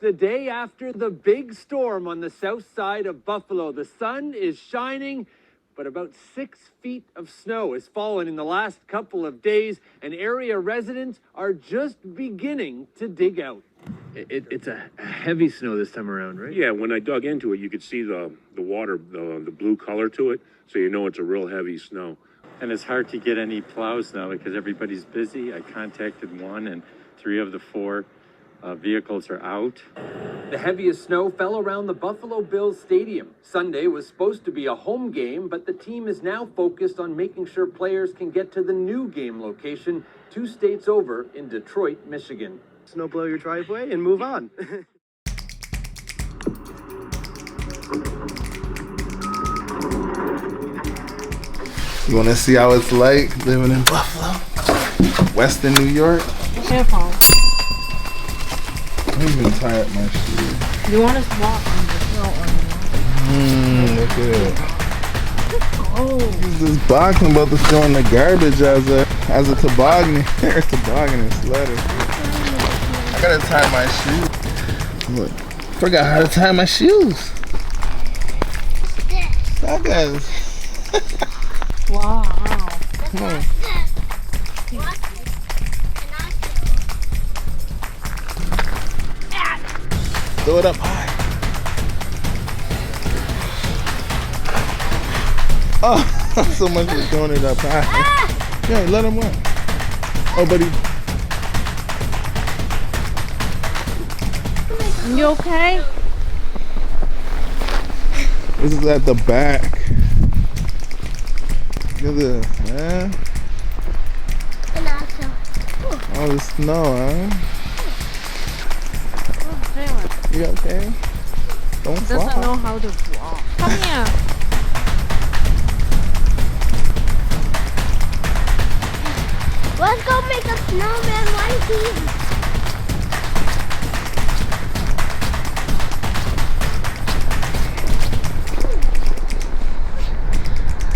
the day after the big storm on the south side of Buffalo. The sun is shining, but about 6 feet of snow has fallen in the last couple of days, and area residents are just beginning to dig out. It's a heavy snow this time around, right? Yeah, when I dug into it, you could see the water, the blue color to it, so you know it's a real heavy snow. And it's hard to get any plows now because everybody's busy. I contacted one, and 3 of the 4 vehicles are out. The heaviest snow fell around the Buffalo Bills Stadium. Sunday was supposed to be a home game, but the team is now focused on making sure players can get to the new game location 2 states over in Detroit, Michigan. Snowblow your driveway and move on. You want to see how it's like living in Buffalo, Western New York? Careful. I'm even tired of my shoes. You want to walk on the snow or not? Look at it. Oh, this box I'm about to throw in the garbage as a toboggan. Toboggan and sledder. I gotta tie my shoes. Look, forgot how to tie my shoes. That guy's. Wow. Come on. Throw it up high. Oh, so much for throwing it up high. Yeah, let him run. Oh, buddy. You okay? This is at the back. Look at this, man. All the snow, huh? You okay? Don't fall. Doesn't know how to walk. Come here. Let's go make a snowman right here.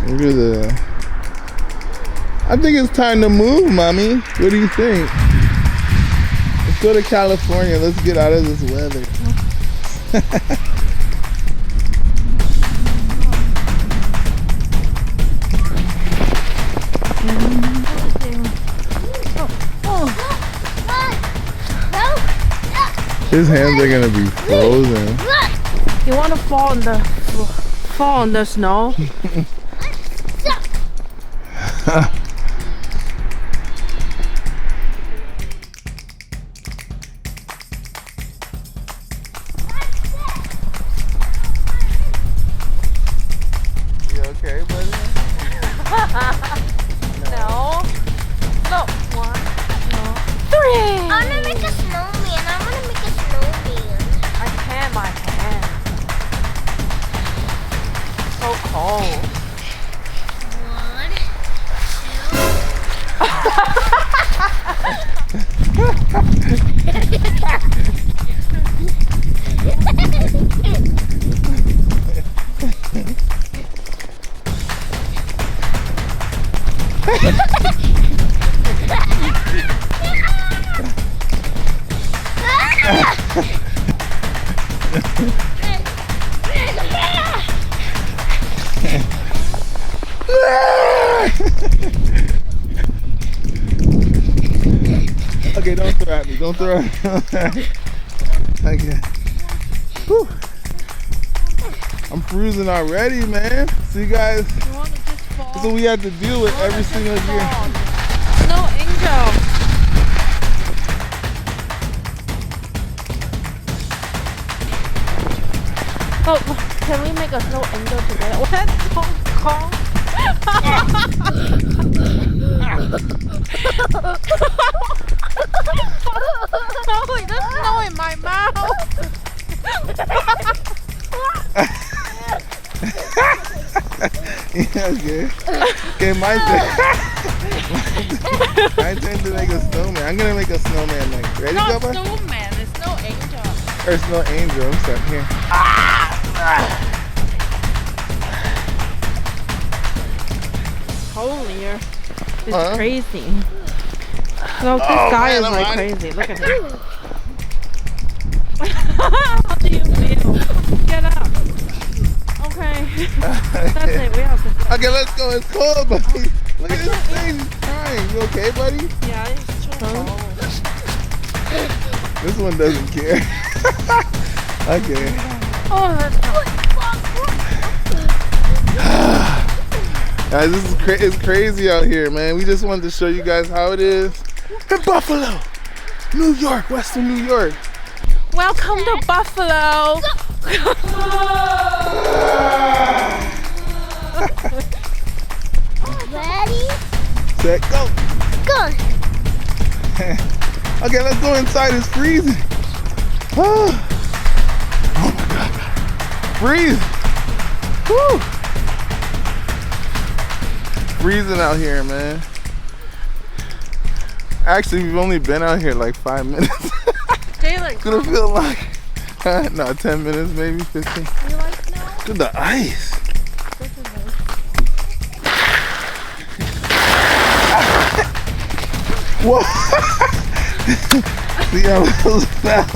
Look at that. I think it's time to move, Mommy. What do you think? Let's go to California. Let's get out of this weather. His hands are gonna be frozen. You want to fall in the snow? You okay, buddy? No. No. 1, 3. I want to make a snowman. I want to make a snowman. I can't, my hand. So cold. 1. Okay, don't throw at me. Don't throw at me. Okay. Whew. I'm freezing already, man. See, guys, You want to just fall? that's what we have to deal with every single year. Snow angel. Oh, can we make a snow angel today? What? Hong Kong? Holy, there's snow in my mouth. Yeah, okay. Okay, my turn to make a snowman. I'm gonna make a snowman next. Ready, Not Papa? snowman, it's snow angel. Or snow angel. I'm sorry. Here. Holy, it's Huh? crazy. No, this Oh, guy man, is I'm like on it. crazy. Look at him. How do you feel? Get up. Okay. That's it. We have to go. Okay, let's go. It's cold, buddy. Look at this thing. He's crying. You okay, buddy? Yeah, it's too cold. This one doesn't care. Okay. Oh, that's Guys, this is it's crazy out here, man. We just wanted to show you guys how it is in Buffalo, New York, Western New York. Welcome to Buffalo. Ready? Set, go. Go. Okay, let's go inside. It's freezing. Oh my God. Freezing. Woo. Freezing out here, man. Actually, we've only been out here like 5 minutes. Jalen, It's gonna feel like, no, 10 minutes, maybe 15. you like snow? Look at the ice. This is nice. Whoa. See how those fell.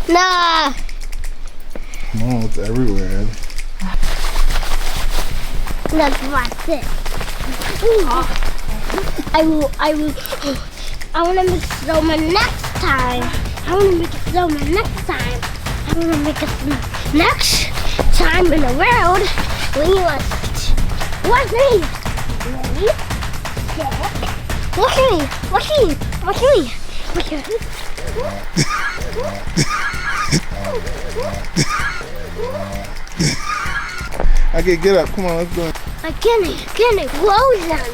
Nah. No, it's everywhere. Let's watch it. I want to make snowman next time. I want to make a snowman next time. I want to make a next time in the world. We must watch me. Ready? Set. Look at me. Watch me. Watch me. Watch me. Okay, get up. Come on, let's go. Get it, frozen.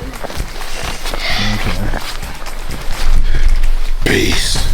Peace.